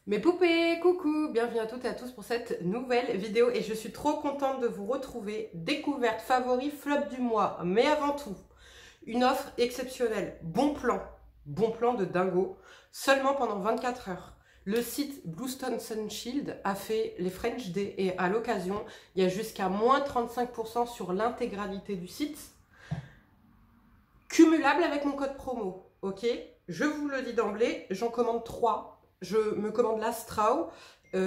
Mes poupées, coucou, bienvenue à toutes et à tous pour cette nouvelle vidéo et je suis trop contente de vous retrouver. Découverte, favori, flop du mois, mais avant tout, une offre exceptionnelle, bon plan de dingo, seulement pendant 24 heures. Le site Bluestone Sunshield a fait les French Day et à l'occasion, il y a jusqu'à moins 35% sur l'intégralité du site, cumulable avec mon code promo, ok? Je vous le dis d'emblée, j'en commande 3. Je me commande la Strauss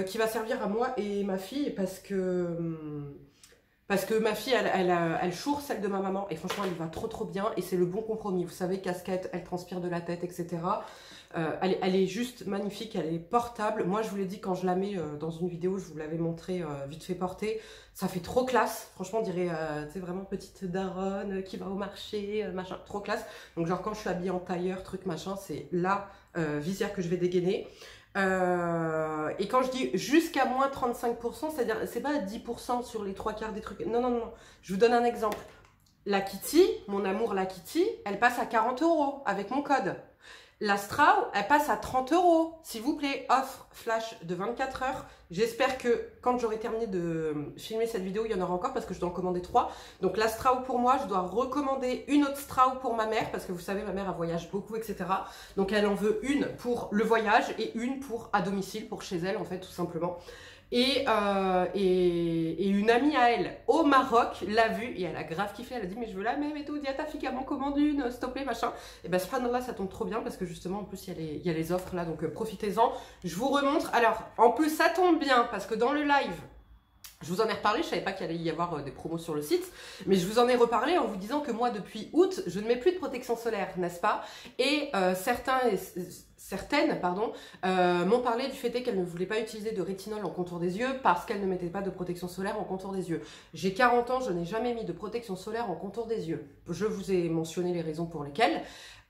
qui va servir à moi et ma fille parce que ma fille elle choure celle de ma maman et franchement elle va trop bien et c'est le bon compromis. Vous savez, casquette, elle transpire de la tête, etc. Elle est juste magnifique, elle est portable. Moi je vous l'ai dit quand je la mets dans une vidéo, je vous l'avais montré vite fait porter. Ça fait trop classe, franchement on dirait vraiment petite daronne qui va au marché, machin, trop classe. Donc genre quand je suis habillée en tailleur, truc machin, c'est la visière que je vais dégainer. Et quand je dis jusqu'à moins 35%, c'est-à-dire c'est pas 10% sur les 3/4 des trucs. Non. Je vous donne un exemple. La Kitty, mon amour la Kitty, elle passe à 40 € avec mon code. La Strauss, elle passe à 30 €. S'il vous plaît, offre flash de 24 heures. J'espère que quand j'aurai terminé de filmer cette vidéo, il y en aura encore parce que je dois en commander 3. Donc la Strauss pour moi, je dois recommander une autre Strauss pour ma mère parce que vous savez, ma mère elle voyage beaucoup, etc. Donc elle en veut une pour le voyage et une pour à domicile, pour chez elle en fait, tout simplement. Et une amie à elle au Maroc l'a vue et elle a grave kiffé, elle a dit mais je veux la même et tout, dis à ta fille qu'elle m'en commande une, s'il te plaît, machin. Et ben subhanallah, ça tombe trop bien parce que justement en plus il y a les offres là, donc profitez-en. Je vous remontre, alors en plus ça tombe bien parce que dans le live, je vous en ai reparlé, je savais pas qu'il allait y avoir des promos sur le site, mais je vous en ai reparlé en vous disant que moi depuis août, je ne mets plus de protection solaire, n'est-ce pas? Et certaines m'ont parlé du fait qu'elles ne voulaient pas utiliser de rétinol en contour des yeux parce qu'elles ne mettaient pas de protection solaire en contour des yeux. J'ai 40 ans, je n'ai jamais mis de protection solaire en contour des yeux. Je vous ai mentionné les raisons pour lesquelles.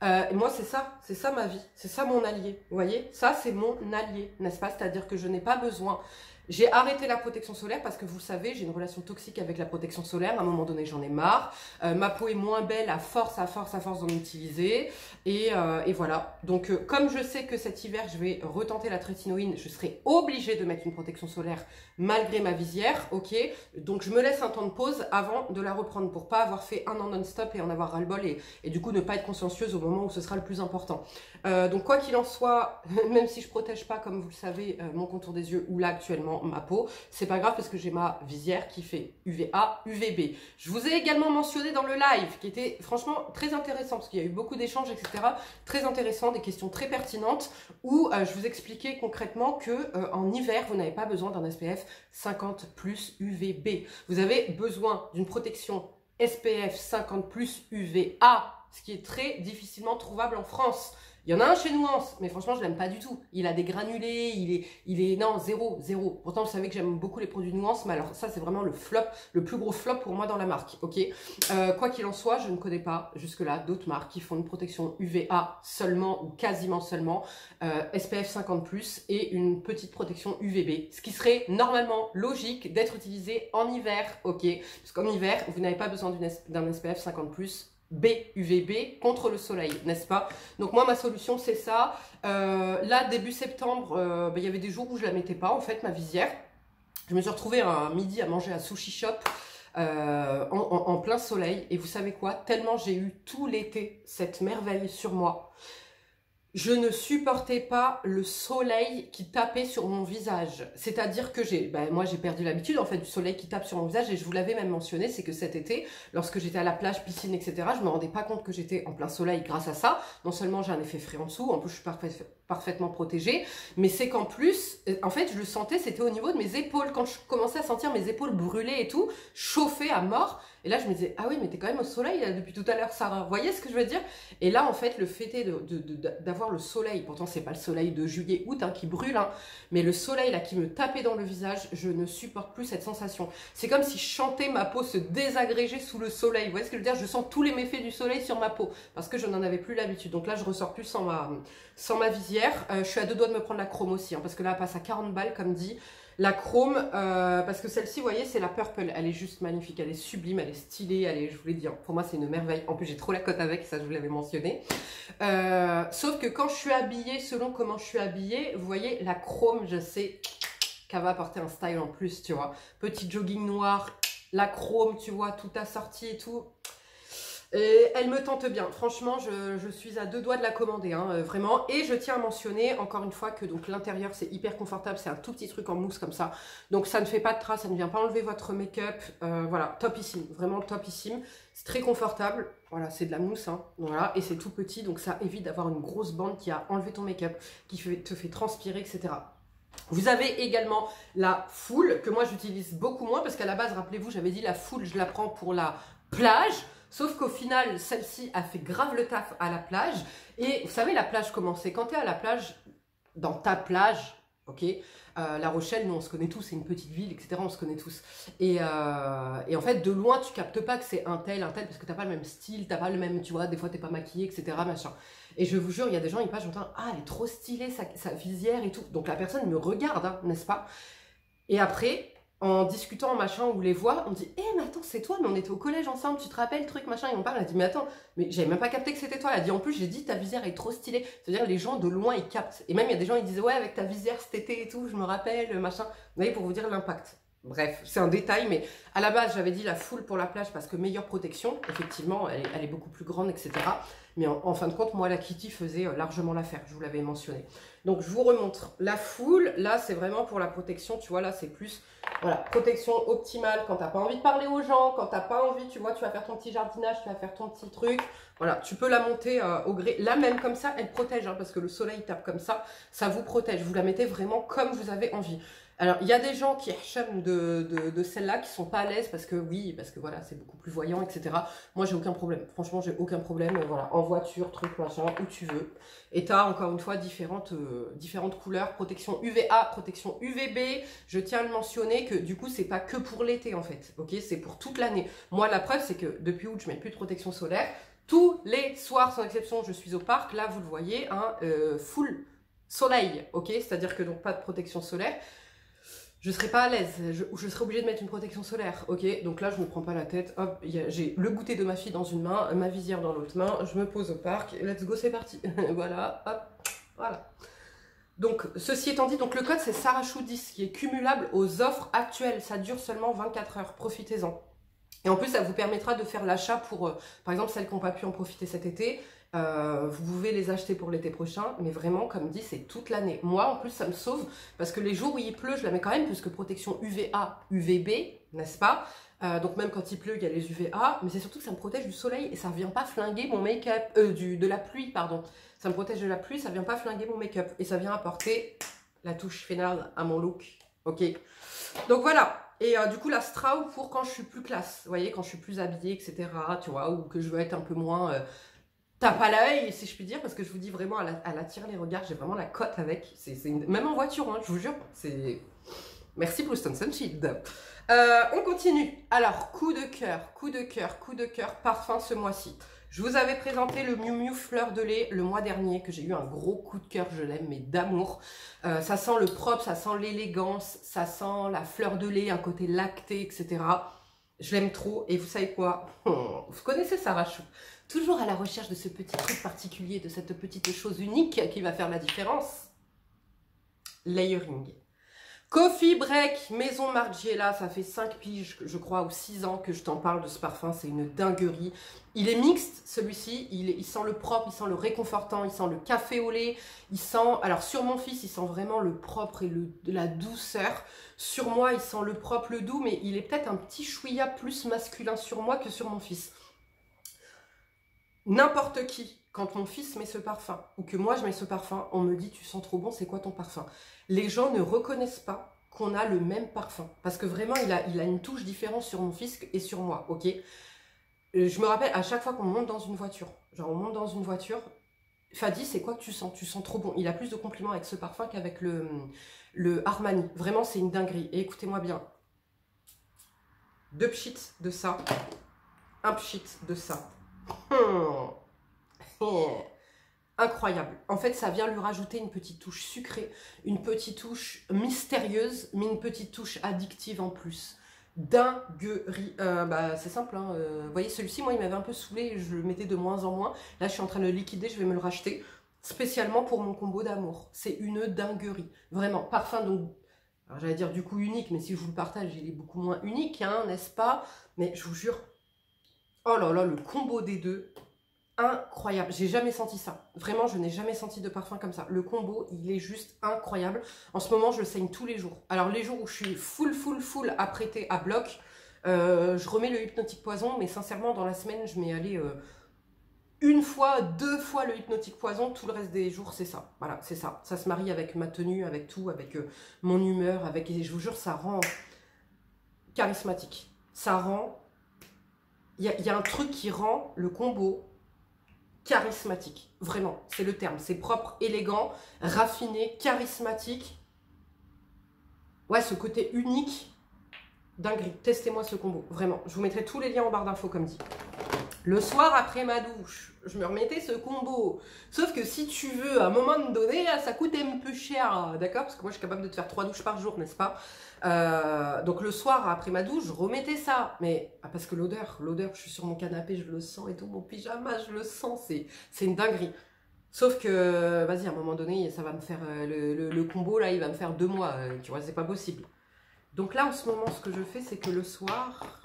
Moi c'est ça ma vie, c'est ça mon allié, vous voyez? Ça c'est mon allié, n'est-ce pas? C'est-à-dire que je n'ai pas besoin. J'ai arrêté la protection solaire parce que vous le savez, j'ai une relation toxique avec la protection solaire. À un moment donné, j'en ai marre. Ma peau est moins belle à force d'en utiliser. Et voilà. Donc, comme je sais que cet hiver, je vais retenter la trétinoïne, je serai obligée de mettre une protection solaire malgré ma visière. Ok. Donc, je me laisse un temps de pause avant de la reprendre pour pas avoir fait un an non-stop et en avoir ras-le-bol et du coup ne pas être consciencieuse au moment où ce sera le plus important. Donc, quoi qu'il en soit, même si je protège pas, comme vous le savez, mon contour des yeux ou là actuellement, ma peau, c'est pas grave parce que j'ai ma visière qui fait UVA, UVB. Je vous ai également mentionné dans le live qui était franchement très intéressant parce qu'il y a eu beaucoup d'échanges, etc. Très intéressant, des questions très pertinentes où je vous expliquais concrètement que en hiver, vous n'avez pas besoin d'un SPF 50 plus UVB. Vous avez besoin d'une protection SPF 50 plus UVA, ce qui est très difficilement trouvable en France. Il y en a un chez Nuance, mais franchement, je l'aime pas du tout. Il a des granulés, non, zéro. Pourtant, vous savez que j'aime beaucoup les produits Nuance, mais alors ça, c'est vraiment le flop, le plus gros flop pour moi dans la marque, ok? Quoi qu'il en soit, je ne connais pas jusque-là d'autres marques qui font une protection UVA seulement ou quasiment seulement, SPF 50+, et une petite protection UVB, ce qui serait normalement logique d'être utilisé en hiver, ok? Parce qu'en hiver, vous n'avez pas besoin d'un SPF 50+, UVB contre le soleil, n'est-ce pas? Donc moi ma solution c'est ça. Là début septembre, il y avait des jours où je la mettais pas en fait, ma visière. Je me suis retrouvée un midi à manger à Sushi Shop en plein soleil et vous savez quoi? Tellement j'ai eu tout l'été cette merveille sur moi. Je ne supportais pas le soleil qui tapait sur mon visage. C'est-à-dire que moi j'ai perdu l'habitude en fait du soleil qui tape sur mon visage et je vous l'avais même mentionné, c'est que cet été, lorsque j'étais à la plage, piscine, etc., je me rendais pas compte que j'étais en plein soleil grâce à ça. Non seulement j'ai un effet frais en dessous, en plus je suis parfaitement protégée, mais c'est qu'en plus, en fait je le sentais, c'était au niveau de mes épaules. Quand je commençais à sentir mes épaules brûler et tout, chauffer à mort, et là je me disais, ah oui mais t'es quand même au soleil là, depuis tout à l'heure Sarah, vous voyez ce que je veux dire? Et là en fait le fait est d'avoir le soleil, pourtant c'est pas le soleil de juillet-août hein, qui brûle, hein, mais le soleil là qui me tapait dans le visage, je ne supporte plus cette sensation. C'est comme si je chantais ma peau se désagréger sous le soleil, vous voyez ce que je veux dire? Je sens tous les méfaits du soleil sur ma peau, parce que je n'en avais plus l'habitude. Donc là je ressors plus sans ma visière. bière. Je suis à 2 doigts de me prendre la chrome aussi, hein, parce que là, elle passe à 40 balles, comme dit. La chrome, parce que celle-ci, vous voyez, c'est la purple. Elle est juste magnifique, elle est sublime, elle est stylée, je vous l'ai dit, hein, pour moi, c'est une merveille. En plus, j'ai trop la cote avec, ça, je vous l'avais mentionné. Sauf que quand je suis habillée, selon comment je suis habillée, vous voyez, la chrome, je sais qu'elle va apporter un style en plus, tu vois. Petit jogging noir, la chrome, tu vois, tout assorti et tout. Et elle me tente bien. Franchement, je suis à 2 doigts de la commander, hein, vraiment. Et je tiens à mentionner, encore une fois, que donc l'intérieur, c'est hyper confortable. C'est un tout petit truc en mousse comme ça. Donc, ça ne fait pas de traces, ça ne vient pas enlever votre make-up. Voilà, topissime, vraiment topissime. C'est très confortable. Voilà, c'est de la mousse, hein, voilà. Et c'est tout petit, donc ça évite d'avoir une grosse bande qui a enlevé ton make-up, qui te fait transpirer, etc. Vous avez également la foule, que moi j'utilise beaucoup moins, parce qu'à la base, rappelez-vous, j'avais dit la foule, je la prends pour la plage. Sauf qu'au final, celle-ci a fait grave le taf à la plage. Et vous savez, la plage, comment c'est? Quand tu es à la plage, dans ta plage, ok, La Rochelle, nous on se connaît tous, c'est une petite ville, etc. On se connaît tous. Et en fait, de loin, tu captes pas que c'est un tel, parce que t'as pas le même style, t'as pas le même, tu vois, des fois t'es pas maquillée, etc. Machin. Et je vous jure, il y a des gens, ils passent, j'entends, ah, elle est trop stylée, sa visière et tout. Donc la personne me regarde, hein, n'est-ce pas? Et après, en discutant, machin, on les voit, on dit, mais attends, c'est toi, mais on était au collège ensemble, tu te rappelles, truc, machin, et on parle, elle dit, mais attends, mais j'avais même pas capté que c'était toi. Elle a dit, en plus, j'ai dit, ta visière est trop stylée. C'est-à-dire, les gens de loin, ils captent. Et même, il y a des gens, ils disent, ouais, avec ta visière cet été et tout, je me rappelle, machin. Vous voyez, pour vous dire l'impact. Bref, c'est un détail, mais à la base, j'avais dit la foule pour la plage parce que meilleure protection, effectivement, elle est beaucoup plus grande, etc. Mais en fin de compte, moi, la Kitty faisait largement l'affaire, je vous l'avais mentionné. Donc, je vous remontre la foule. Là, c'est vraiment pour la protection, tu vois, là, c'est plus, voilà, protection optimale quand tu n'as pas envie de parler aux gens, quand tu n'as pas envie, tu vois, tu vas faire ton petit jardinage, tu vas faire ton petit truc. Voilà, tu peux la monter au gré. Là, même comme ça, elle protège, hein, parce que le soleil tape comme ça vous protège. Vous la mettez vraiment comme vous avez envie. Alors, il y a des gens qui rechèment de celle-là, qui sont pas à l'aise parce que oui, parce que voilà, c'est beaucoup plus voyant, etc. Moi, j'ai aucun problème. Franchement, j'ai aucun problème. Voilà, en voiture, truc, machin, où tu veux. Et tu as encore une fois différentes couleurs, protection UVA, protection UVB. Je tiens à le mentionner que du coup, c'est pas que pour l'été en fait. Ok, c'est pour toute l'année. Moi, la preuve, c'est que depuis août, je mets plus de protection solaire. Tous les soirs, sans exception, je suis au parc. Là, vous le voyez, hein, full soleil. Ok, c'est-à-dire que donc pas de protection solaire. Je ne serai pas à l'aise, je serai obligée de mettre une protection solaire, ok? Donc là, je ne me prends pas la tête, hop, j'ai le goûter de ma fille dans une main, ma visière dans l'autre main, je me pose au parc, let's go, c'est parti. Voilà, hop, voilà. Donc, ceci étant dit, donc le code, c'est Sarachou10, qui est cumulable aux offres actuelles. Ça dure seulement 24 heures, profitez-en. Et en plus, ça vous permettra de faire l'achat pour, par exemple, celles qui n'ont pas pu en profiter cet été. Vous pouvez les acheter pour l'été prochain, mais vraiment, comme dit, c'est toute l'année. Moi, en plus, ça me sauve, parce que les jours où il pleut, je la mets quand même, puisque protection UVA, UVB, n'est-ce pas? Donc même quand il pleut, il y a les UVA, mais c'est surtout que ça me protège du soleil, et ça ne vient pas flinguer mon make-up, de la pluie, pardon. Ça me protège de la pluie, ça ne vient pas flinguer mon make-up, et ça vient apporter la touche finale à mon look, ok? Donc voilà. Et du coup, la Strauss pour quand je suis plus classe, vous voyez, quand je suis plus habillée, etc., tu vois, ou que je veux être un peu moins tape à l'œil, si je puis dire, parce que je vous dis vraiment, elle attire les regards, j'ai vraiment la cote avec, même en voiture, hein, je vous jure, c'est... Merci Bluestone Sunshade. On continue. Alors, coup de cœur, coup de cœur, coup de cœur, parfum ce mois-ci. Je vous avais présenté le Miu Miu Fleur de lait le mois dernier, que j'ai eu un gros coup de cœur, je l'aime, mais d'amour. Ça sent le propre, ça sent l'élégance, ça sent la fleur de lait, un côté lacté, etc. Je l'aime trop. Et vous savez quoi? Vous connaissez Sarachou. Toujours à la recherche de ce petit truc particulier, de cette petite chose unique qui va faire la différence. Layering. Coffee Break, Maison Margiela, ça fait 5 piges, je crois, ou 6 ans que je t'en parle de ce parfum, c'est une dinguerie. Il est mixte, celui-ci, il sent le propre, il sent le réconfortant, il sent le café au lait, il sent, alors sur mon fils, il sent vraiment le propre et de la douceur. Sur moi, il sent le propre, le doux, mais il est peut-être un petit chouïa plus masculin sur moi que sur mon fils. N'importe qui, quand mon fils met ce parfum, ou que moi je mets ce parfum, on me dit tu sens trop bon, c'est quoi ton parfum? Les gens ne reconnaissent pas qu'on a le même parfum. Parce que vraiment, il a une touche différente sur mon fils et sur moi, ok? Je me rappelle, à chaque fois qu'on monte dans une voiture, genre on monte dans une voiture, Fadi, c'est quoi que tu sens? Tu sens trop bon. Il a plus de compliments avec ce parfum qu'avec le Armani. Vraiment, c'est une dinguerie. Et écoutez-moi bien. 2 pchits de ça. 1 pchit de ça. incroyable. En fait, ça vient lui rajouter une petite touche sucrée, une petite touche mystérieuse, mais une petite touche addictive en plus. Dinguerie. C'est simple, hein. Vous voyez, celui-ci, moi, il m'avait un peu saoulé, je le mettais de moins en moins. Là, je suis en train de le liquider, je vais me le racheter spécialement pour mon combo d'amour. C'est une dinguerie. Vraiment, parfum, donc, j'allais dire du coup unique, mais si je vous le partage, il est beaucoup moins unique, hein, n'est-ce pas? Mais je vous jure, oh là là, le combo des deux, incroyable. J'ai jamais senti ça. Vraiment, je n'ai jamais senti de parfum comme ça. Le combo, il est juste incroyable. En ce moment, je le saigne tous les jours. Alors, les jours où je suis full apprêtée à bloc, je remets le Hypnotique Poison, mais sincèrement, dans la semaine, je mets aller une fois, 2 fois le Hypnotique Poison. Tout le reste des jours, c'est ça. Voilà, c'est ça. Ça se marie avec ma tenue, avec tout, avec mon humeur, avec... Et je vous jure, ça rend charismatique. Ça rend... Il y a un truc qui rend le combo charismatique, vraiment, c'est le terme, c'est propre, élégant, raffiné, charismatique. Ouais, ce côté unique, dinguerie. Testez-moi ce combo, vraiment. Je vous mettrai tous les liens en barre d'infos comme dit. Le soir après ma douche, je me remettais ce combo. Sauf que si tu veux, à un moment donné, ça coûte un peu cher, d'accord? Parce que moi, je suis capable de te faire 3 douches par jour, n'est-ce pas? Donc le soir après ma douche, je remettais ça. Mais parce que l'odeur, je suis sur mon canapé, je le sens et tout, mon pyjama, je le sens, c'est une dinguerie. Sauf que, vas-y, à un moment donné, ça va me faire, le combo, là, il va me faire 2 mois, tu vois, c'est pas possible. Donc là, en ce moment, ce que je fais, c'est que le soir...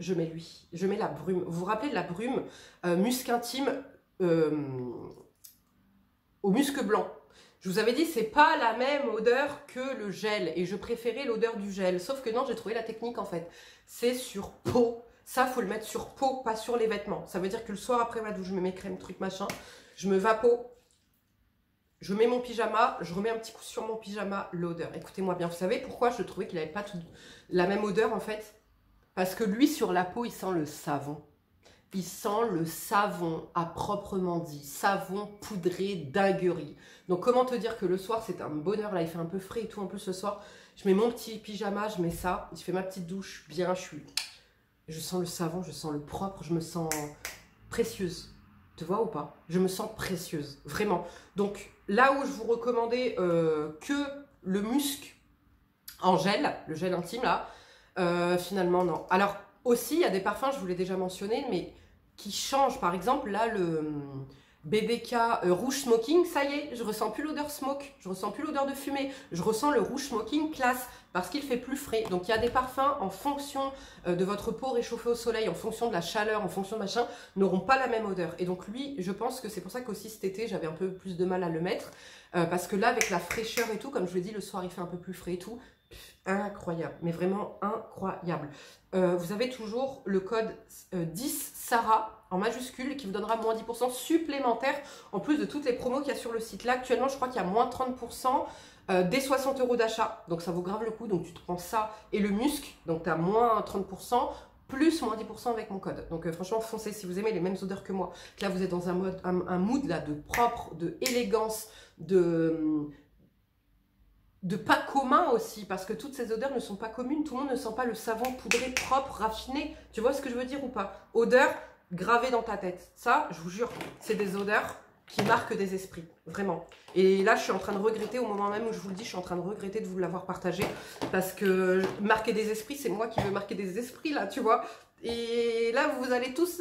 je mets lui, je mets la brume. Vous vous rappelez de la brume musc intime au musc blanc? Je vous avais dit, c'est pas la même odeur que le gel. Et je préférais l'odeur du gel. Sauf que non, j'ai trouvé la technique en fait. C'est sur peau. Ça, faut le mettre sur peau, pas sur les vêtements. Ça veut dire que le soir après ma douche, je mets mes crèmes, trucs machin. Je me vapo. Je mets mon pyjama. Je remets un petit coup sur mon pyjama. L'odeur. Écoutez-moi bien. Vous savez pourquoi je trouvais qu'il n'avait pas la même odeur en fait? Parce que lui, sur la peau, il sent le savon. Il sent le savon à proprement dit. Savon poudré, dinguerie. Donc, comment te dire que le soir, c'est un bonheur. Là, il fait un peu frais et tout. En plus, ce soir, je mets mon petit pyjama, je mets ça. Je fais ma petite douche. Bien, je sens le savon, je sens le propre. Je me sens précieuse. Tu vois ou pas? Je me sens précieuse. Vraiment. Donc, là où je vous recommandais que le musc en gel, le gel intime, là, finalement, non. Alors, aussi, il y a des parfums, je vous l'ai déjà mentionné, mais qui changent. Par exemple, là, le BBK rouge smoking, ça y est, je ressens plus l'odeur smoke, je ressens plus l'odeur de fumée, je ressens le rouge smoking classe, parce qu'il fait plus frais. Donc, il y a des parfums, en fonction de votre peau réchauffée au soleil, en fonction de la chaleur, en fonction de machin, n'auront pas la même odeur. Et donc, lui, je pense que c'est pour ça qu'aussi cet été, j'avais un peu plus de mal à le mettre, parce que là, avec la fraîcheur et tout, comme je vous l'ai dit, le soir, il fait un peu plus frais et tout, incroyable, mais vraiment incroyable. Vous avez toujours le code 10 Sarah en majuscule qui vous donnera moins 10% supplémentaire en plus de toutes les promos qu'il y a sur le site. Là actuellement je crois qu'il y a moins 30% des 60 € d'achat, donc ça vaut grave le coup. Donc tu te prends ça et le musc, donc tu as moins 30% plus moins 10% avec mon code. Donc franchement foncez si vous aimez les mêmes odeurs que moi. Là vous êtes dans un mood là de propre, de élégance, de pas commun aussi, parce que toutes ces odeurs ne sont pas communes, tout le monde ne sent pas le savon poudré, propre, raffiné, tu vois ce que je veux dire ou pas? Odeur gravée dans ta tête, ça, je vous jure, c'est des odeurs qui marquent des esprits, vraiment. Et là, je suis en train de regretter, au moment même où je vous le dis, je suis en train de regretter de vous l'avoir partagé, parce que marquer des esprits, c'est moi qui veux marquer des esprits, là, tu vois. Et là, vous allez tous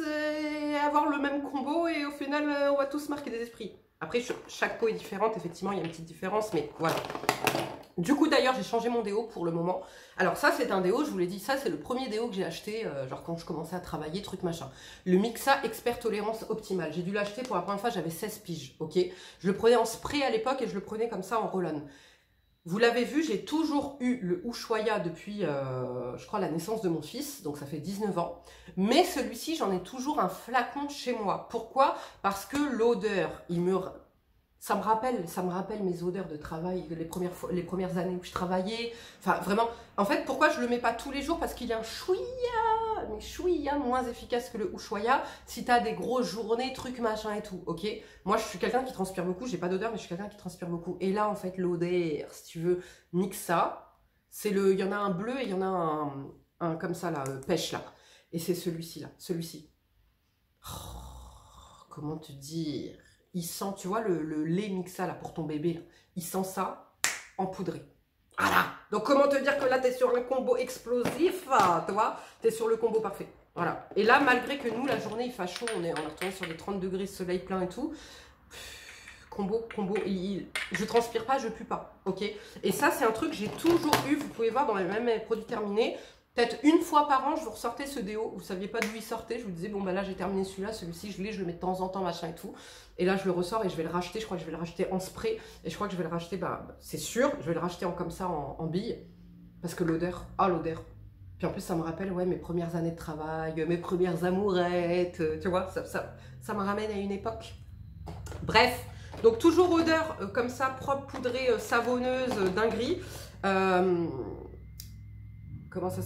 avoir le même combo, et au final, on va tous marquer des esprits. Après, chaque peau est différente, effectivement, il y a une petite différence, mais voilà. Du coup, d'ailleurs, j'ai changé mon déo pour le moment. Alors ça, c'est un déo, je vous l'ai dit, ça, c'est le premier déo que j'ai acheté, genre quand je commençais à travailler, truc machin. Le Mixa Expert Tolérance Optimale. J'ai dû l'acheter pour la première fois, j'avais 16 piges, ok? Je le prenais en spray à l'époque et je le prenais comme ça en roll-on. Vous l'avez vu, j'ai toujours eu le Ushuaïa depuis, je crois, la naissance de mon fils, donc ça fait 19 ans. Mais celui-ci, j'en ai toujours un flacon chez moi. Pourquoi? Parce que l'odeur, ça me rappelle mes odeurs de travail, les premières années où je travaillais. Enfin, vraiment, en fait, pourquoi je le mets pas tous les jours? Parce qu'il est un chouïa moins efficace que le Ushuaïa si tu as des grosses journées, trucs, machin et tout, ok? Moi, je suis quelqu'un qui transpire beaucoup, j'ai pas d'odeur, mais je suis quelqu'un qui transpire beaucoup. Et là, en fait, l'odeur, si tu veux, Mixa, il y en a un bleu et il y en a un comme ça, là, pêche, là. Et c'est celui-ci, là, celui-ci. Oh, comment te dire? il sent, tu vois, le lait Mixa là, pour ton bébé, là, il sent ça empoudré. Voilà. Donc, comment te dire que là, tu es sur un combo explosif, tu vois, tu es sur le combo parfait. Voilà. Et là, malgré que nous, la journée, il fait chaud, on est retourné sur les 30 degrés, soleil plein et tout. Combo, je transpire pas, je pue pas, ok. Et ça, c'est un truc que j'ai toujours eu, vous pouvez voir dans les mêmes produits terminés. Peut-être une fois par an, je vous ressortais ce déo. Vous saviez pas d'où il sortait. Je vous disais, bon, bah là, j'ai terminé celui-là. Celui-ci, je le mets de temps en temps, machin et tout. Et là, je le ressors et je vais le racheter. Je crois que je vais le racheter en spray. Et je crois que je vais le racheter, bah, c'est sûr, je vais le racheter comme ça, en bille. Parce que l'odeur, l'odeur. Puis en plus, ça me rappelle, ouais, mes premières années de travail, mes premières amourettes. Tu vois, ça me ramène à une époque. Bref, donc toujours odeur comme ça, propre, poudrée, savonneuse, dinguerie. Comment ça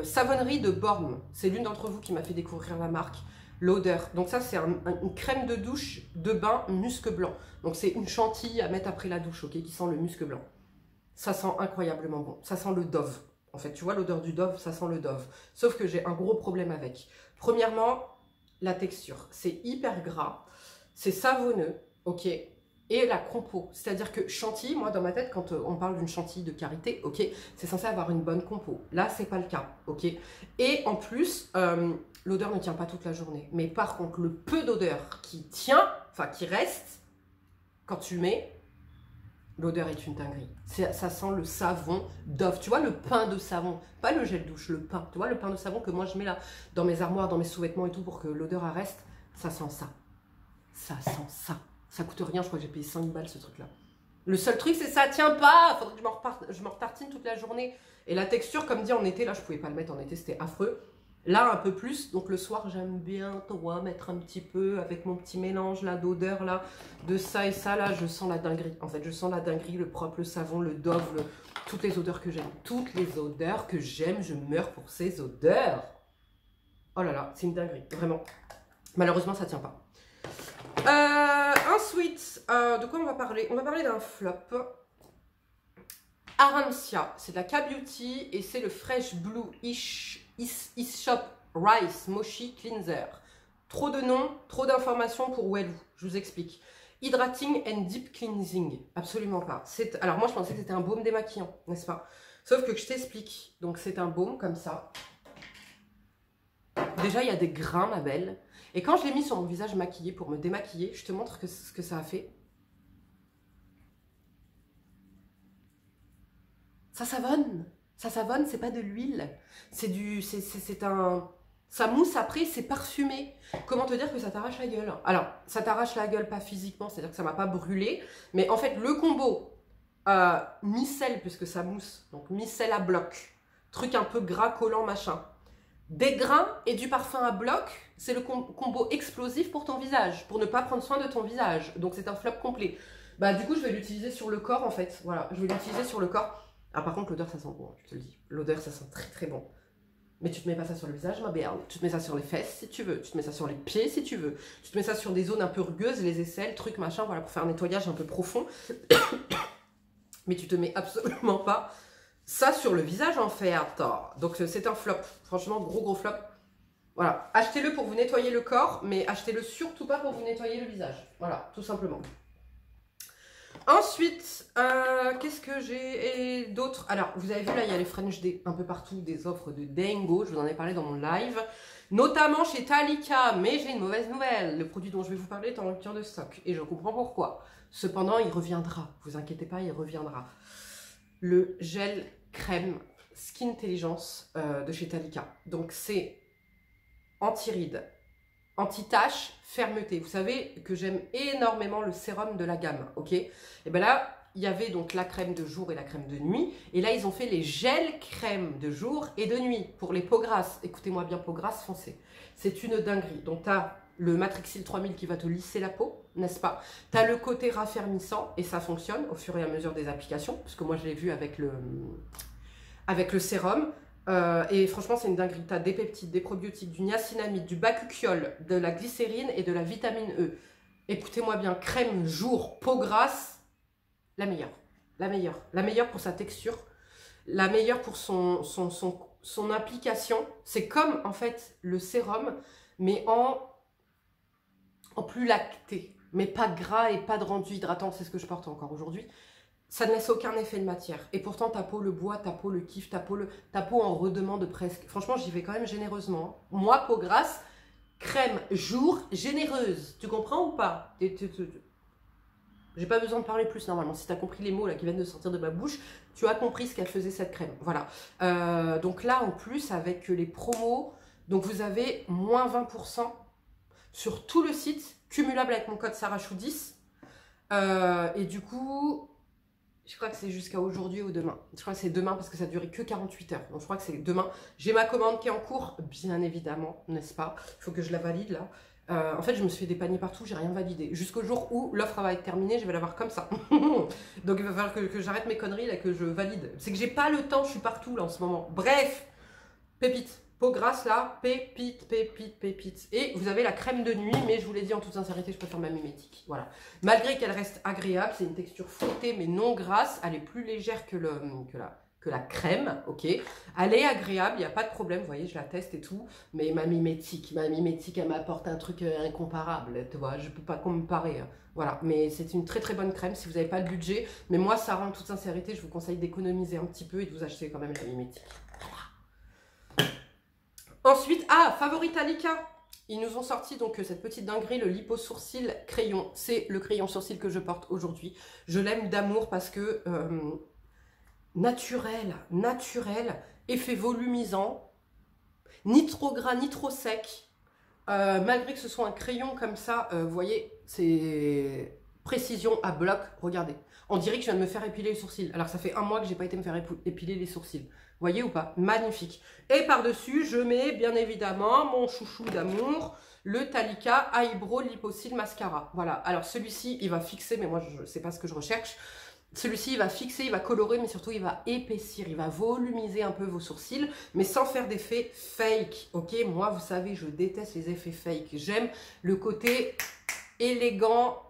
savonnerie de Born. C'est l'une d'entre vous qui m'a fait découvrir la marque. L'odeur. Donc ça, c'est une crème de douche de bain musc blanc. Donc c'est une chantilly à mettre après la douche, ok, qui sent le musc blanc. Ça sent incroyablement bon. Ça sent le Dove. En fait, tu vois l'odeur du Dove, ça sent le Dove. Sauf que j'ai un gros problème avec. Premièrement, la texture. C'est hyper gras. C'est savonneux, ok. Et la compo, c'est-à-dire que chantilly, moi dans ma tête, quand on parle d'une chantilly de karité, ok, c'est censé avoir une bonne compo. Là, c'est pas le cas, ok. Et en plus, l'odeur ne tient pas toute la journée. Mais par contre, le peu d'odeur qui tient, enfin qui reste, quand tu mets, l'odeur est une dinguerie. Ça sent le savon Dove. Tu vois le pain de savon, pas le gel douche, le pain. Tu vois le pain de savon que moi je mets là dans mes armoires, dans mes sous-vêtements et tout pour que l'odeur reste. Ça sent ça. Ça sent ça. Ça coûte rien, je crois que j'ai payé 5 balles ce truc-là. Le seul truc, c'est que ça tient pas. Faudrait que je me retartine toute la journée. Et la texture, comme dit en été, là, je pouvais pas le mettre en été, c'était affreux. Là, un peu plus. Donc le soir, j'aime bien, tu vois, mettre un petit peu avec mon petit mélange là d'odeur là, de ça et ça. Là, je sens la dinguerie. En fait, je sens la dinguerie, le propre, le savon, le Dove, toutes les odeurs que j'aime. Toutes les odeurs que j'aime, je meurs pour ces odeurs. Oh là là, c'est une dinguerie, vraiment. Malheureusement, ça tient pas. Ensuite, de quoi on va parler? On va parler d'un flop. Arancia, c'est de la K-Beauty et c'est le Fresh Blue Shop Rice Mochi Cleanser. Trop de noms, trop d'informations pour Wellou. Je vous explique. Hydrating and Deep Cleansing. Absolument pas. Alors moi, je pensais que c'était un baume démaquillant, n'est-ce pas? Sauf que je t'explique. Donc c'est un baume comme ça. Déjà, il y a des grains, ma belle. Et quand je l'ai mis sur mon visage maquillé pour me démaquiller, je te montre ce que ça a fait. Ça savonne. Ça savonne, c'est pas de l'huile. C'est un... Ça mousse après, c'est parfumé. Comment te dire que ça t'arrache la gueule? Alors, ça t'arrache la gueule, pas physiquement, c'est-à-dire que ça m'a pas brûlé. Mais en fait, le combo micelle, puisque ça mousse, donc micelle à bloc, truc un peu gras, collant, machin. Des grains et du parfum à bloc, c'est le combo explosif pour ton visage, pour ne pas prendre soin de ton visage. Donc c'est un flop complet. Bah du coup je vais l'utiliser sur le corps en fait. Voilà, je vais l'utiliser sur le corps. Ah par contre l'odeur ça sent bon, je te le dis. L'odeur ça sent très très bon. Mais tu te mets pas ça sur le visage ma belle. Tu te mets ça sur les fesses si tu veux. Tu te mets ça sur les pieds si tu veux. Tu te mets ça sur des zones un peu rugueuses, les aisselles, trucs machin, voilà, pour faire un nettoyage un peu profond. Mais tu te mets absolument pas ça sur le visage en fait. Donc c'est un flop. Franchement, gros flop. Voilà. Achetez-le pour vous nettoyer le corps, mais achetez-le surtout pas pour vous nettoyer le visage. Voilà, tout simplement. Ensuite, qu'est-ce que j'ai d'autre? Alors, vous avez vu là, il y a les French Day un peu partout, des offres de dingo. Je vous en ai parlé dans mon live. Notamment chez Talika. Mais j'ai une mauvaise nouvelle. Le produit dont je vais vous parler est en rupture de stock. Et je comprends pourquoi. Cependant, il reviendra. Vous inquiétez pas, il reviendra. Le gel crème Skin Intelligence de chez Talika. Donc c'est anti-rides, anti-taches, fermeté. Vous savez que j'aime énormément le sérum de la gamme, ok? Et bien là, il y avait donc la crème de jour et la crème de nuit. Et là, ils ont fait les gels crème de jour et de nuit pour les peaux grasses. Écoutez-moi bien, peau grasse foncée. C'est une dinguerie. Donc tu as le Matrixil 3000 qui va te lisser la peau, n'est-ce pas? Tu as le côté raffermissant et ça fonctionne au fur et à mesure des applications. Parce que moi, je l'ai vu avec le sérum. Et franchement, c'est une dinguerie. Tu as des peptides, des probiotiques, du niacinamide, du bakuchiol, de la glycérine et de la vitamine E. Écoutez-moi bien, crème jour, peau grasse, la meilleure. La meilleure. La meilleure pour sa texture. La meilleure pour son application. C'est comme, en fait, le sérum, mais en plus lacté. mais pas de gras et pas de rendu hydratant, c'est ce que je porte encore aujourd'hui. Ça ne laisse aucun effet de matière. Et pourtant, ta peau le boit, ta peau le kiffe, ta peau en redemande presque. Franchement, j'y vais quand même généreusement. Moi, peau grasse, crème jour généreuse. Tu comprends ou pas? J'ai pas besoin de parler plus normalement. Si tu as compris les mots là qui viennent de sortir de ma bouche, tu as compris ce qu'elle faisait cette crème. Voilà. Donc là, en plus, avec les promos, donc vous avez moins 20% sur tout le site, cumulable avec mon code Sarachou10. Et du coup, je crois que c'est jusqu'à aujourd'hui ou demain. Je crois que c'est demain parce que ça a duré que 48 heures. Donc je crois que c'est demain. J'ai ma commande qui est en cours, bien évidemment, n'est-ce pas? Il faut que je la valide là. En fait, je me suis fait des paniers partout, j'ai rien validé. Jusqu'au jour où l'offre va être terminée, je vais l'avoir comme ça. Donc il va falloir que j'arrête mes conneries là, que je valide. C'est que j'ai pas le temps, je suis partout là en ce moment. Bref, pépite. Peau grasse là, pépite, pépite, pépite. Et vous avez la crème de nuit, mais je vous l'ai dit en toute sincérité, je préfère ma mimétique. Voilà. Malgré qu'elle reste agréable, c'est une texture frottée mais non grasse. Elle est plus légère que la crème, ok. Elle est agréable, il n'y a pas de problème, vous voyez, je la teste et tout. Mais ma mimétique, elle m'apporte un truc incomparable, tu vois, je ne peux pas comparer. Hein. Voilà, mais c'est une très très bonne crème si vous n'avez pas le budget. Mais moi, Sarah, en toute sincérité, je vous conseille d'économiser un petit peu et de vous acheter quand même la mimétique. Ensuite, Favoritalika. Ils nous ont sorti donc cette petite dinguerie, le lipo sourcil crayon. C'est le crayon sourcil que je porte aujourd'hui. Je l'aime d'amour parce que naturel, effet volumisant, ni trop gras, ni trop sec. Malgré que ce soit un crayon comme ça, vous voyez, c'est précision à bloc. Regardez, on dirait que je viens de me faire épiler les sourcils. Alors ça fait un mois que j'ai pas été me faire épiler les sourcils. Voyez ou pas? Magnifique. Et par-dessus, je mets bien évidemment mon chouchou d'amour, le Talika Eyebrow Lipocil Mascara. Voilà. Alors celui-ci, il va fixer, mais moi je ne sais pas ce que je recherche. Celui-ci, il va fixer, il va colorer, mais surtout il va épaissir, il va volumiser un peu vos sourcils, mais sans faire d'effet fake. Ok, moi vous savez, je déteste les effets fake. J'aime le côté élégant,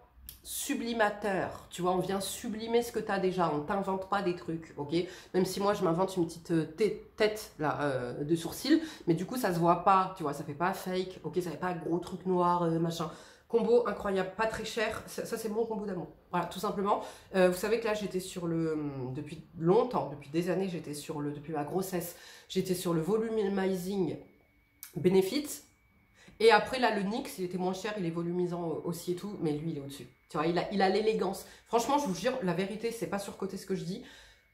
sublimateur, tu vois, on vient sublimer ce que tu as déjà, on t'invente pas des trucs, ok, même si moi je m'invente une petite tête là, de sourcils, mais du coup ça se voit pas, tu vois, ça fait pas fake, ok, ça fait pas gros truc noir, machin, combo incroyable, pas très cher, ça c'est mon combo d'amour, voilà, tout simplement. Vous savez que là j'étais sur depuis longtemps, depuis des années, depuis ma grossesse, j'étais sur le volumizing Benefit. Et après, là, le NYX, il était moins cher, il est volumisant aussi et tout, mais lui, il est au-dessus. Tu vois, il a l'élégance. Franchement, je vous jure, la vérité, c'est pas surcoté ce que je dis.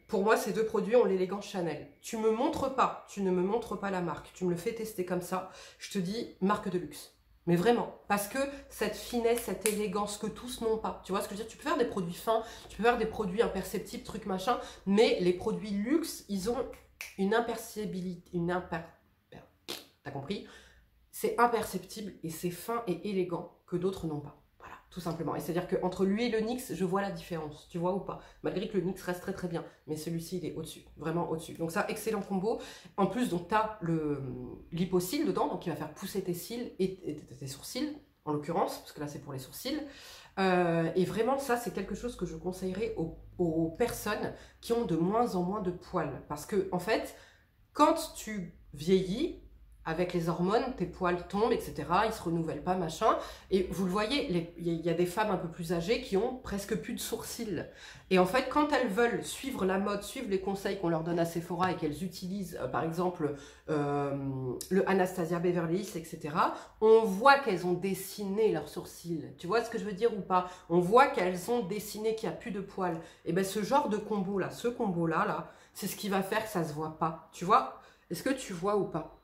Pour moi, ces deux produits ont l'élégance Chanel. Tu me montres pas, tu ne me montres pas la marque, tu me le fais tester comme ça, je te dis marque de luxe. Mais vraiment, parce que cette finesse, cette élégance que tous n'ont pas. Tu vois ce que je veux dire? Tu peux faire des produits fins, tu peux faire des produits imperceptibles, trucs machin, mais les produits luxe, ils ont une imperceptibilité, t'as compris? C'est imperceptible et c'est fin et élégant que d'autres n'ont pas. Voilà, tout simplement. Et c'est-à-dire qu'entre lui et le NYX, je vois la différence. Tu vois ou pas? Malgré que le NYX reste très très bien. Mais celui-ci, il est au-dessus. Vraiment au-dessus. Donc ça, excellent combo. En plus, donc tu as le lipocil dedans. Donc il va faire pousser tes cils et tes sourcils, en l'occurrence. Parce que là, c'est pour les sourcils. Et vraiment, ça, c'est quelque chose que je conseillerais aux personnes qui ont de moins en moins de poils. Parce que, en fait, quand tu vieillis, avec les hormones, tes poils tombent, etc. Ils se renouvellent pas, machin. Et vous le voyez, il y a des femmes un peu plus âgées qui ont presque plus de sourcils. Et en fait, quand elles veulent suivre la mode, suivre les conseils qu'on leur donne à Sephora et qu'elles utilisent, par exemple, le Anastasia Beverly Hills, etc., on voit qu'elles ont dessiné leurs sourcils. Tu vois ce que je veux dire ou pas? On voit qu'elles ont dessiné, qu'il n'y a plus de poils. Et bien, ce genre de combo-là, ce combo-là, c'est ce qui va faire que ça se voit pas. Tu vois? Est-ce que tu vois ou pas?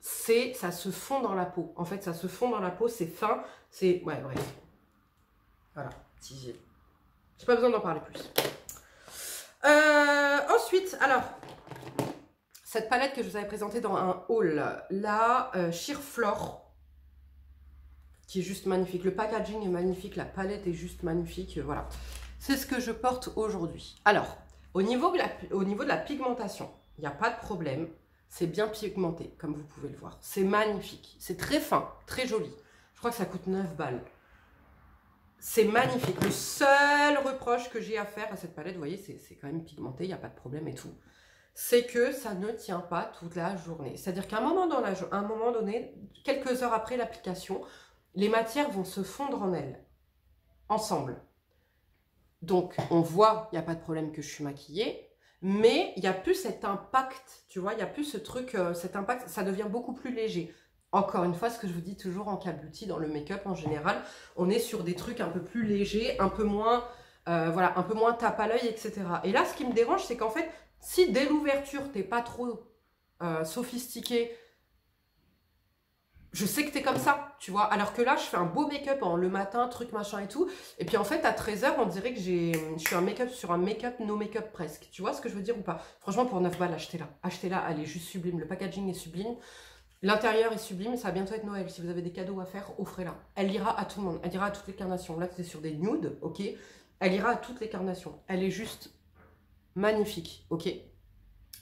Ça se fond dans la peau. En fait, ça se fond dans la peau, c'est fin, c'est... Ouais, bref. Voilà, j'ai pas besoin d'en parler plus. Ensuite, alors, cette palette que je vous avais présentée dans un haul, la Sheer Flore, qui est juste magnifique. Le packaging est magnifique, la palette est juste magnifique, voilà. C'est ce que je porte aujourd'hui. Alors, au niveau de la pigmentation, il n'y a pas de problème. C'est bien pigmenté, comme vous pouvez le voir. C'est magnifique. C'est très fin, très joli. Je crois que ça coûte 9 balles. C'est magnifique. Le seul reproche que j'ai à faire à cette palette, vous voyez, c'est quand même pigmenté, il n'y a pas de problème et tout. C'est que ça ne tient pas toute la journée. C'est-à-dire qu'à un moment donné, quelques heures après l'application, les matières vont se fondre en elles. ensemble. Donc, on voit, il n'y a pas de problème que je suis maquillée, mais il n'y a plus cet impact, tu vois, il n'y a plus ce truc, cet impact, ça devient beaucoup plus léger. Encore une fois, ce que je vous dis toujours en K-beauty, dans le make-up en général, on est sur des trucs un peu plus légers, un peu moins, voilà, un peu moins tape à l'œil, etc. Et là, ce qui me dérange, c'est qu'en fait, si dès l'ouverture, t'es pas trop sophistiqué, je sais que t'es comme ça, tu vois. Alors que là, je fais un beau make-up le matin, truc machin et tout. Et puis en fait, à 13 h, on dirait que je suis un make-up sur un make-up, no make-up presque. Tu vois ce que je veux dire ou pas? Franchement, pour 9 balles, achetez-la. Achetez-la, elle est juste sublime. Le packaging est sublime. L'intérieur est sublime. Ça va bientôt être Noël. Si vous avez des cadeaux à faire, offrez-la. Elle ira à tout le monde. Elle ira à toutes les carnations. Là, c'est sur des nudes, ok? Elle ira à toutes les carnations. Elle est juste magnifique, ok?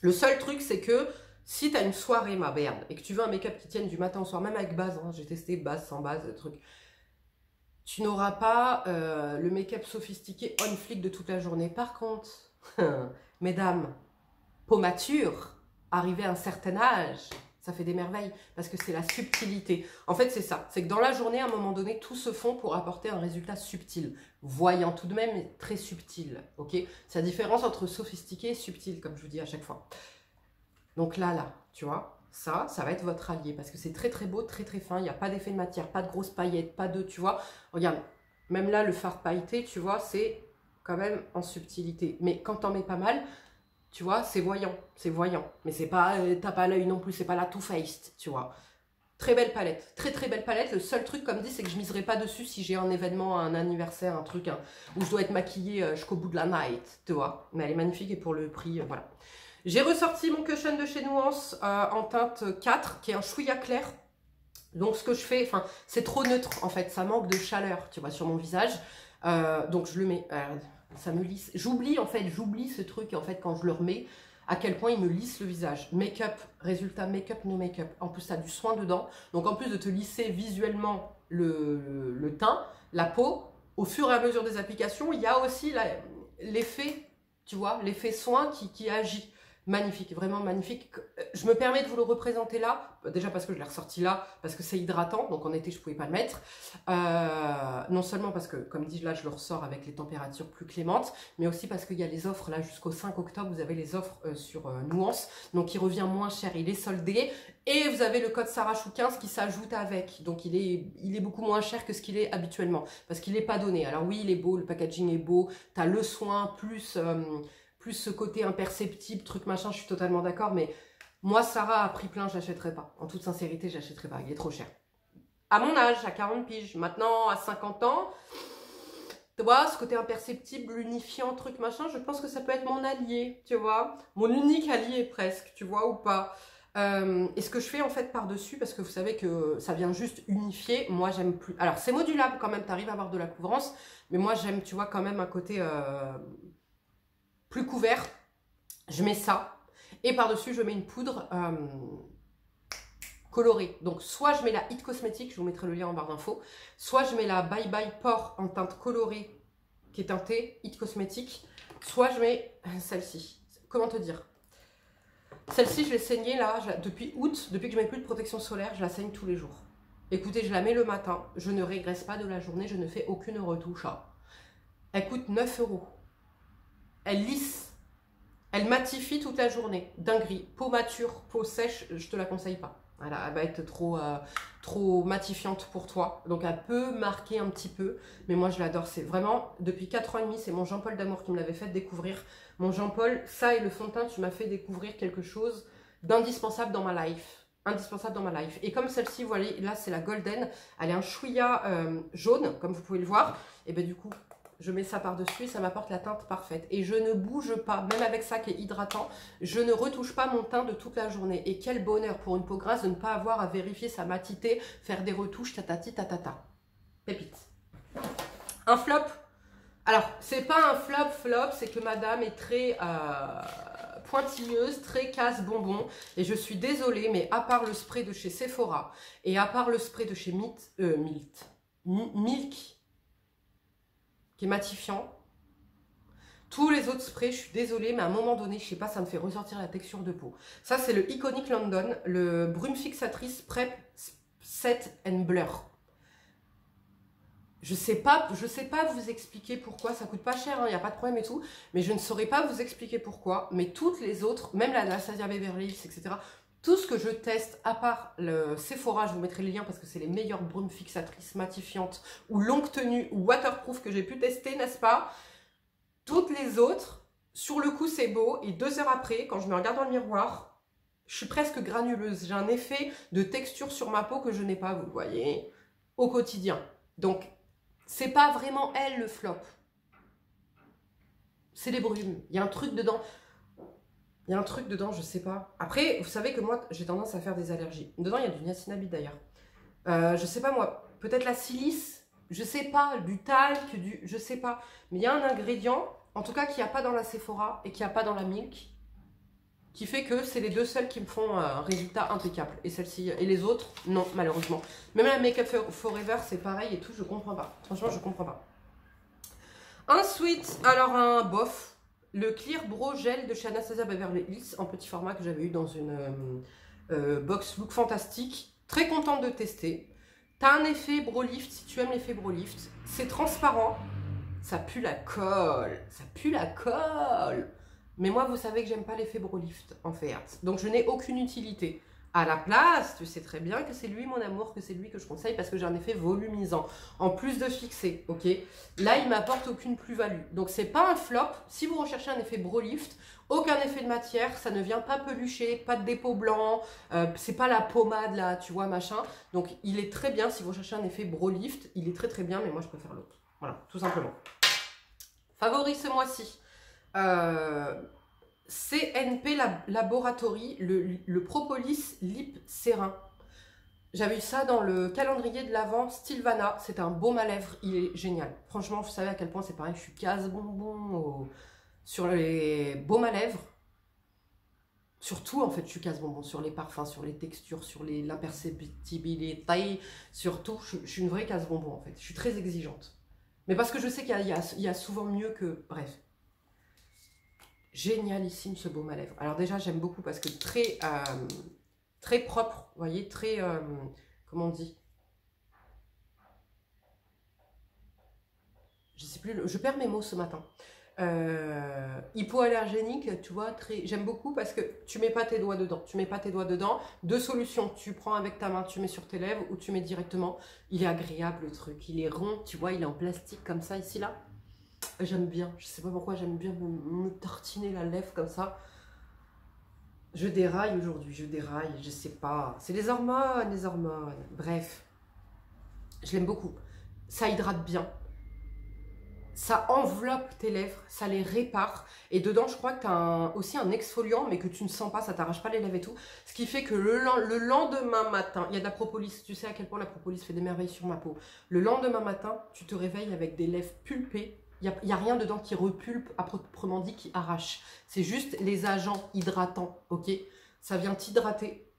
Le seul truc, c'est que si tu as une soirée, ma merde, et que tu veux un make-up qui tienne du matin au soir, même avec base, hein, j'ai testé base, sans base, le truc, tu n'auras pas le make-up sophistiqué on flic de toute la journée. Par contre, mesdames, peau mature, arrivée à un certain âge, ça fait des merveilles, parce que c'est la subtilité. En fait, c'est ça, c'est que dans la journée, à un moment donné, tout se fond pour apporter un résultat subtil, voyant tout de même, mais très subtil, ok? C'est la différence entre sophistiqué et subtil, comme je vous dis à chaque fois. Donc là, tu vois, ça va être votre allié parce que c'est très très beau, très très fin. Il n'y a pas d'effet de matière, pas de grosses paillettes, pas de, tu vois. Regarde, même là, le fard pailleté, tu vois, c'est quand même en subtilité. Mais quand t'en mets pas mal, tu vois, c'est voyant, c'est voyant. Mais c'est pas, t'as pas l'œil non plus, c'est pas la Too Faced, tu vois. Très belle palette, très très belle palette. Le seul truc, comme dit, c'est que je miserai pas dessus si j'ai un événement, un anniversaire, un truc où je dois être maquillée jusqu'au bout de la night, tu vois. Mais elle est magnifique et pour le prix, voilà. J'ai ressorti mon cushion de chez Nuance en teinte 4, qui est un chouïa clair. Donc ce que je fais, enfin, c'est trop neutre en fait, ça manque de chaleur, tu vois, sur mon visage. Donc je le mets, ça me lisse. J'oublie en fait, j'oublie ce truc en fait quand je le remets, à quel point il me lisse le visage. Make-up, résultat make-up, no make-up. En plus, tu as du soin dedans. Donc en plus de te lisser visuellement le teint, la peau, au fur et à mesure des applications, il y a aussi l'effet, tu vois, l'effet soin qui agit. Magnifique, vraiment magnifique. Je me permets de vous le représenter là, déjà parce que je l'ai ressorti là, parce que c'est hydratant, donc en été je ne pouvais pas le mettre. Non seulement parce que, comme dit là, je le ressors avec les températures plus clémentes, mais aussi parce qu'il y a les offres là jusqu'au 5 octobre, vous avez les offres sur Nuance, donc il revient moins cher, il est soldé, et vous avez le code Sarachou15 qui s'ajoute avec, donc il est beaucoup moins cher que ce qu'il est habituellement, parce qu'il n'est pas donné. Alors oui, il est beau, le packaging est beau, tu as le soin plus ce côté imperceptible, truc machin, je suis totalement d'accord, mais moi, Sarah, à prix plein, je l'achèterais pas. En toute sincérité, je l'achèterais pas, il est trop cher. À mon âge, à 40 piges, maintenant, à 50 ans, tu vois, ce côté imperceptible, l'unifiant, truc machin, je pense que ça peut être mon allié, tu vois, mon unique allié presque, tu vois, ou pas. Et ce que je fais en fait par-dessus, parce que vous savez que ça vient juste unifier, moi j'aime plus... Alors c'est modulable quand même, tu arrives à avoir de la couvrance, mais moi j'aime, tu vois, quand même un côté... plus couvert, je mets ça et par-dessus je mets une poudre colorée. Donc soit je mets la It Cosmetics, je vous mettrai le lien en barre d'infos, soit je mets la Bye Bye Pore en teinte colorée qui est teintée It Cosmetics, soit je mets celle-ci. Comment te dire? Celle-ci je l'ai saignée là depuis août, depuis que je mets plus de protection solaire, je la saigne tous les jours. Écoutez, je la mets le matin, je ne régresse pas de la journée, je ne fais aucune retouche. Elle coûte 9 €. Elle lisse, elle matifie toute la journée. Dinguerie. Peau mature, peau sèche, je te la conseille pas. Voilà, elle va être trop matifiante pour toi. Donc elle peut marquer un petit peu, mais moi je l'adore. C'est vraiment, depuis 4 ans et demi, c'est mon Jean-Paul d'amour qui me l'avait fait découvrir. Mon Jean-Paul, ça et le fond de teint, tu m'as fait découvrir quelque chose d'indispensable dans ma life. Indispensable dans ma life. Et comme celle-ci, vous voyez, là c'est la Golden. Elle est un chouïa jaune, comme vous pouvez le voir. Et bien du coup... je mets ça par-dessus et ça m'apporte la teinte parfaite. Et je ne bouge pas, même avec ça qui est hydratant, je ne retouche pas mon teint de toute la journée. Et quel bonheur pour une peau grasse de ne pas avoir à vérifier sa matité, faire des retouches, tatati tatata. Pépite. Un flop. Alors, c'est pas un flop, c'est que madame est très pointilleuse, très casse-bonbon. Et je suis désolée, mais à part le spray de chez Sephora et à part le spray de chez Milk, qui est matifiant. Tous les autres sprays, je suis désolée, mais à un moment donné, je sais pas, ça me fait ressortir la texture de peau. Ça, c'est le Iconic London, le brume fixatrice Prep Set and Blur. je sais pas vous expliquer pourquoi, ça coûte pas cher, il n'y a pas de problème et tout, mais je ne saurais pas vous expliquer pourquoi, mais toutes les autres, même la Anastasia Beverly Hills, etc., tout ce que je teste, à part le Sephora, je vous mettrai les liens parce que c'est les meilleures brumes fixatrices matifiantes ou longue tenue ou waterproof que j'ai pu tester, n'est-ce pas? Toutes les autres, sur le coup c'est beau, et 2 heures après, quand je me regarde dans le miroir, je suis presque granuleuse, j'ai un effet de texture sur ma peau que je n'ai pas, vous le voyez, au quotidien. Donc, c'est pas vraiment elle le flop. C'est les brumes. Il y a un truc dedans. Il y a un truc dedans, je sais pas. Après, vous savez que moi, j'ai tendance à faire des allergies. Dedans, il y a du niacinamide d'ailleurs. Je sais pas moi, peut-être la silice, je sais pas, du talc, je sais pas. Mais il y a un ingrédient, en tout cas, qu'il n'y a pas dans la Sephora et qu'il n'y a pas dans la Milk, qui fait que c'est les 2 seules qui me font un résultat impeccable. Et celle-ci, et les autres, non, malheureusement. Même la Make Up Forever, c'est pareil et tout, je comprends pas. Franchement, je comprends pas. Ensuite, alors un bof, le Clear Brow Gel de chez Anastasia Beverly Hills, en petit format que j'avais eu dans une box look fantastique. Très contente de tester. T'as un effet Brow Lift, si tu aimes l'effet Brow Lift. C'est transparent, ça pue la colle, ça pue la colle. Mais moi, vous savez que j'aime pas l'effet Brow Lift, en fait. Donc, je n'ai aucune utilité. À la place, tu sais très bien que c'est lui, mon amour, que c'est lui que je conseille parce que j'ai un effet volumisant. En plus de fixer, ok? Là, il m'apporte aucune plus-value. Donc, c'est pas un flop. Si vous recherchez un effet Brow Lift, aucun effet de matière, ça ne vient pas pelucher, pas de dépôt blanc, c'est pas la pommade, là, tu vois, machin. Donc, il est très bien si vous recherchez un effet Brow Lift. Il est très, très bien, mais moi, je préfère l'autre. Voilà, tout simplement. Favori ce mois-ci. CNP Laboratory, le Propolis Lip Serin. J'avais eu ça dans le calendrier de l'Avent Stilvana. C'est un baume à lèvres, il est génial. Franchement, vous savez à quel point c'est pareil, je suis casse-bonbon sur les baumes à lèvres. Surtout, en fait, je suis casse-bonbon sur les parfums, sur les textures, sur l'imperceptibilité. Surtout, je suis une vraie casse-bonbon, en fait. Je suis très exigeante. Mais parce que je sais qu'il y a souvent mieux que... Bref. Génialissime ce baume à lèvres. Alors déjà, j'aime beaucoup parce que très propre, vous voyez, très... comment on dit? Je sais plus, je perds mes mots ce matin. Hypoallergénique, tu vois, j'aime beaucoup parce que tu mets pas tes doigts dedans. Tu mets pas tes doigts dedans. 2 solutions. Tu prends avec ta main, tu mets sur tes lèvres ou tu mets directement. Il est agréable le truc. Il est rond, tu vois, il est en plastique comme ça, ici, là. J'aime bien, je sais pas pourquoi, j'aime bien me tartiner la lèvre comme ça. Je déraille aujourd'hui, je déraille, je sais pas. C'est les hormones, les hormones. Bref, je l'aime beaucoup. Ça hydrate bien. Ça enveloppe tes lèvres, ça les répare. Et dedans, je crois que tu as aussi un exfoliant, mais que tu ne sens pas, ça t'arrache pas les lèvres et tout. Ce qui fait que le lendemain matin, il y a de la propolis. Tu sais à quel point la propolis fait des merveilles sur ma peau. Le lendemain matin, tu te réveilles avec des lèvres pulpées. Il n'y a rien dedans qui repulpe, à proprement dit, qui arrache. C'est juste les agents hydratants, ok? Ça vient t'hydrater,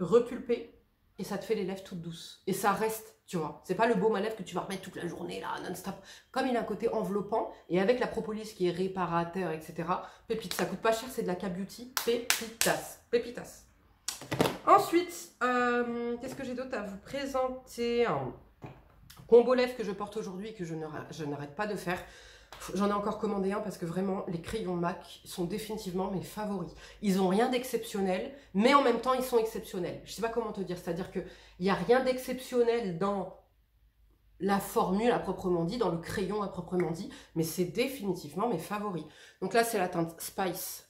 repulper, et ça te fait les lèvres toutes douces. Et ça reste, tu vois. C'est pas le baume à lèvres que tu vas remettre toute la journée, là, non-stop. Comme il a un côté enveloppant, et avec la propolis qui est réparateur, etc. Pépite, ça coûte pas cher, c'est de la K-Beauty. Pépitas, pépitas. Ensuite, qu'est-ce que j'ai d'autre à vous présenter? Combo lèvres que je porte aujourd'hui et que je n'arrête pas de faire. J'en ai encore commandé un parce que vraiment, les crayons MAC sont définitivement mes favoris. Ils n'ont rien d'exceptionnel, mais en même temps, ils sont exceptionnels. Je ne sais pas comment te dire, c'est-à-dire qu'il n'y a rien d'exceptionnel dans la formule à proprement dit, dans le crayon à proprement dit, mais c'est définitivement mes favoris. Donc là, c'est la teinte Spice.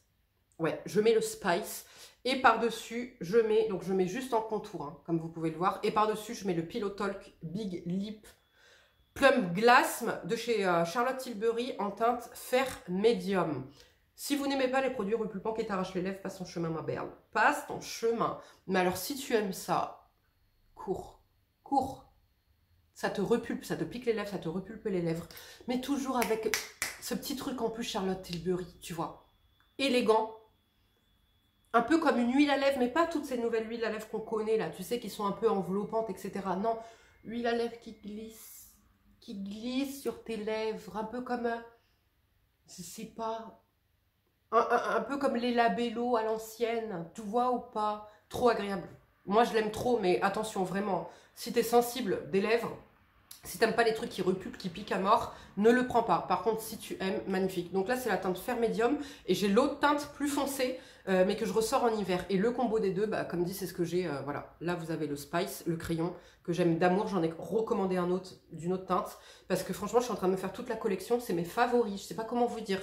Ouais, je mets le Spice. Et par-dessus, je mets juste en contour, hein, comme vous pouvez le voir. Et par-dessus, je mets le Pillow Talk Big Lip Plum Glasm de chez Charlotte Tilbury en teinte Fer Medium. Si vous n'aimez pas les produits repulpants qui t'arrachent les lèvres, passe ton chemin, ma belle. Passe ton chemin. Mais alors, si tu aimes ça, cours. Cours. Ça te repulpe, ça te pique les lèvres, ça te repulpe les lèvres. Mais toujours avec ce petit truc en plus Charlotte Tilbury, tu vois. Élégant. Un peu comme une huile à lèvres, mais pas toutes ces nouvelles huiles à lèvres qu'on connaît là, tu sais, qui sont un peu enveloppantes, etc. Non, huile à lèvres qui glisse sur tes lèvres, un peu comme, je sais pas, un peu comme les labellos à l'ancienne, tu vois ou pas? Trop agréable. Moi, je l'aime trop, mais attention, vraiment, si tu es sensible des lèvres, Si t'aimes pas les trucs qui repuent, qui piquent à mort, ne le prends pas. Par contre, si tu aimes, magnifique. Donc là, c'est la teinte Fair Medium. Et j'ai l'autre teinte plus foncée, mais que je ressors en hiver. Et le combo des deux, bah, comme dit, c'est ce que j'ai. Voilà. Là, vous avez le Spice, le crayon, que j'aime d'amour. J'en ai recommandé un autre, d'une autre teinte. Parce que franchement, je suis en train de me faire toute la collection. C'est mes favoris. Je sais pas comment vous dire.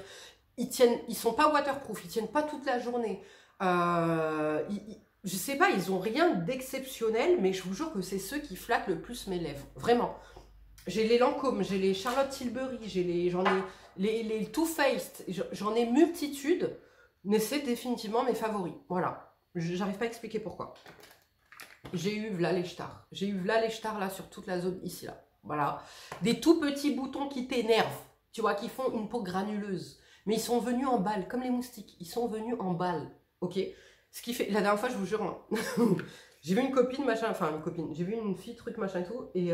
Ils sont pas waterproof. Ils tiennent pas toute la journée. Je sais pas, ils ont rien d'exceptionnel. Mais je vous jure que c'est ceux qui flattent le plus mes lèvres. Vraiment. J'ai les Lancôme, j'ai les Charlotte Tilbury, j'en ai les Too Faced, j'en ai multitude, mais c'est définitivement mes favoris. Voilà, j'arrive pas à expliquer pourquoi. J'ai eu là les stars, là sur toute la zone ici là. Voilà, des tout petits boutons qui t'énervent, tu vois, qui font une peau granuleuse, mais ils sont venus en balle, comme les moustiques, ils sont venus en balle, ok. Ce qui fait, la dernière fois, je vous jure, hein, j'ai vu une copine machin, enfin une copine, j'ai vu une fille truc machin et tout, et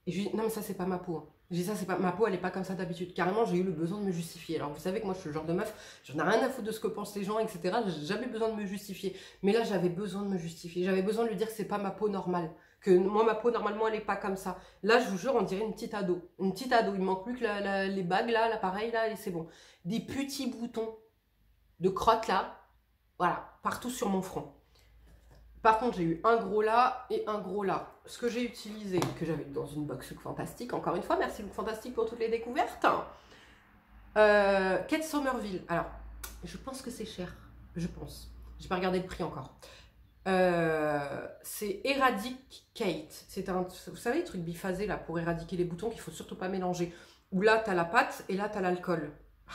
je lui dis, non mais ça c'est pas ma peau. Hein. J'ai dit ça c'est pas ma peau, elle est pas comme ça d'habitude. Carrément j'ai eu le besoin de me justifier. Alors vous savez que moi je suis le genre de meuf, j'en ai rien à foutre de ce que pensent les gens, etc. J'ai jamais besoin de me justifier. Mais là j'avais besoin de me justifier. J'avais besoin de lui dire que c'est pas ma peau normale. Que moi ma peau normalement elle est pas comme ça. Là je vous jure on dirait une petite ado. Une petite ado, il me manque plus que les bagues là, l'appareil là et c'est bon. Des petits boutons de crotte là, voilà, partout sur mon front. Par contre, j'ai eu un gros là et un gros là. Ce que j'ai utilisé, que j'avais dans une box Look Fantastique, encore une fois, merci Look Fantastique pour toutes les découvertes. Kate Somerville. Alors, je pense que c'est cher. Je pense. J'ai pas regardé le prix encore. C'est Eradicate. C'est un, vous savez, le truc biphasé là pour éradiquer les boutons qu'il faut surtout pas mélanger. Où là, t'as la pâte et là, t'as l'alcool.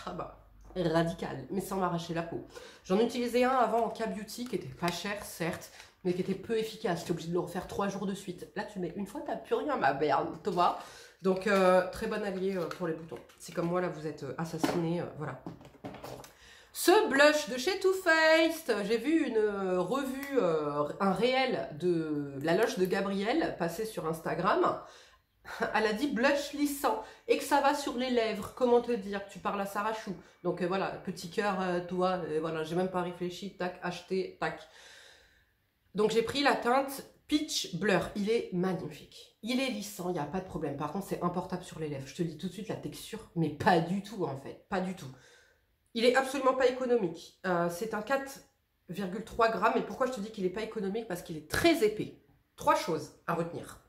Ah bah, radical, mais sans m'arracher la peau. J'en utilisais un avant en K-Beauty qui était pas cher, certes, mais qui était peu efficace. Tu es obligé de le refaire 3 jours de suite. Là, tu mets une fois, tu n'as plus rien, ma berne, Thomas. Donc, très bon allié pour les boutons. Si comme moi, là, vous êtes assassiné, voilà. Ce blush de chez Too Faced, j'ai vu une revue, un réel de la loge de Gabrielle passer sur Instagram. Elle a dit blush lissant et que ça va sur les lèvres. Comment te dire? Tu parles à Sarah Chou. Donc voilà, petit cœur, toi, voilà, j'ai même pas réfléchi, tac, acheté, tac. Donc j'ai pris la teinte Peach Blur. Il est magnifique. Il est lissant, il n'y a pas de problème. Par contre, c'est importable sur les lèvres. Je te dis tout de suite la texture, mais pas du tout en fait. Pas du tout. Il est absolument pas économique. C'est un 4,3 grammes. Et pourquoi je te dis qu'il n'est pas économique? Parce qu'il est très épais. 3 choses à retenir.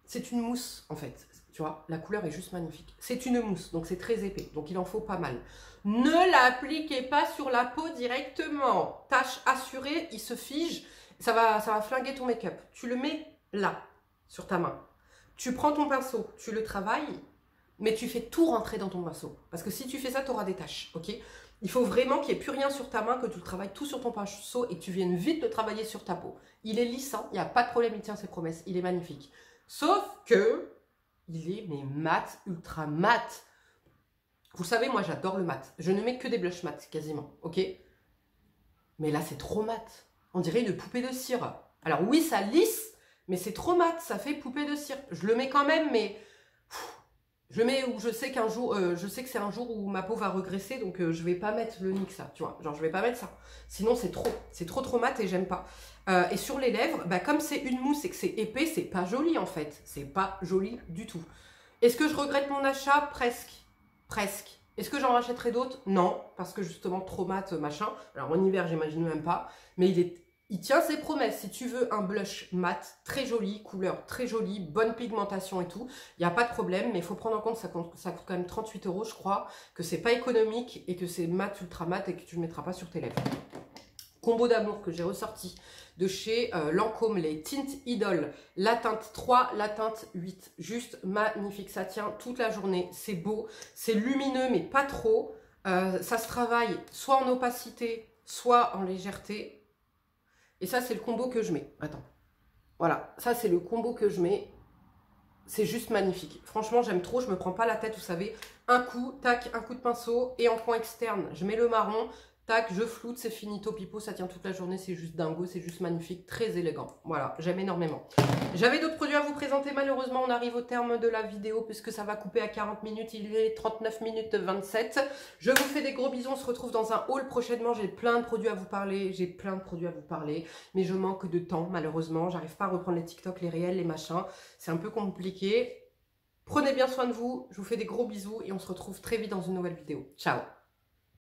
C'est une mousse en fait. Tu vois, la couleur est juste magnifique. C'est une mousse, donc c'est très épais. Donc il en faut pas mal. Ne l'appliquez pas sur la peau directement. Tâche assurée, il se fige. Ça va flinguer ton make-up. Tu le mets là, sur ta main. Tu prends ton pinceau, tu le travailles, mais tu fais tout rentrer dans ton pinceau. Parce que si tu fais ça, tu auras des taches, ok? Il faut vraiment qu'il n'y ait plus rien sur ta main, que tu le travailles tout sur ton pinceau et que tu viennes vite le travailler sur ta peau. Il est lissant, il n'y a pas de problème, il tient ses promesses, il est magnifique. Sauf que, il est mais mat, ultra mat. Vous savez, moi j'adore le mat. Je ne mets que des blushs mat, quasiment, ok? Mais là, c'est trop mat. On dirait une poupée de cire. Alors oui, ça lisse, mais c'est trop mat, ça fait poupée de cire. Je le mets quand même, mais... Je le mets où je sais qu'un jour, je sais que c'est un jour où ma peau va regresser, donc je vais pas mettre le NYX là, tu vois. Genre, je vais pas mettre ça. Sinon, c'est trop mat et j'aime pas. Et sur les lèvres, bah, comme c'est une mousse et que c'est épais, c'est pas joli en fait. C'est pas joli du tout. Est-ce que je regrette mon achat? Presque. Presque. Est-ce que j'en rachèterai d'autres? Non, parce que justement, trop mat, machin. Alors, en hiver, j'imagine même pas. Mais il tient ses promesses. Si tu veux un blush mat, très joli, couleur très jolie, bonne pigmentation et tout, il n'y a pas de problème. Mais il faut prendre en compte, ça coûte quand même 38 €, je crois, que c'est pas économique et que c'est mat, ultra mat et que tu ne le mettras pas sur tes lèvres. Combo d'amour que j'ai ressorti de chez Lancôme, les Tint Idol, la teinte 3, la teinte 8. Juste magnifique, ça tient toute la journée, c'est beau, c'est lumineux mais pas trop. Ça se travaille soit en opacité, soit en légèreté. Et ça, c'est le combo que je mets. Attends. Voilà, ça, c'est le combo que je mets. C'est juste magnifique. Franchement, j'aime trop. Je me prends pas la tête, vous savez. Un coup, tac, un coup de pinceau. Et en coin externe, je mets le marron. tac, je floute, c'est finito pipo, ça tient toute la journée, c'est juste dingo, c'est juste magnifique, très élégant. Voilà, j'aime énormément. J'avais d'autres produits à vous présenter, malheureusement on arrive au terme de la vidéo puisque ça va couper à 40 minutes, il est 39 minutes 27. Je vous fais des gros bisous, on se retrouve dans un haul prochainement, j'ai plein de produits à vous parler, mais je manque de temps malheureusement, j'arrive pas à reprendre les TikTok, les réels, les machins, c'est un peu compliqué. Prenez bien soin de vous, je vous fais des gros bisous et on se retrouve très vite dans une nouvelle vidéo. Ciao!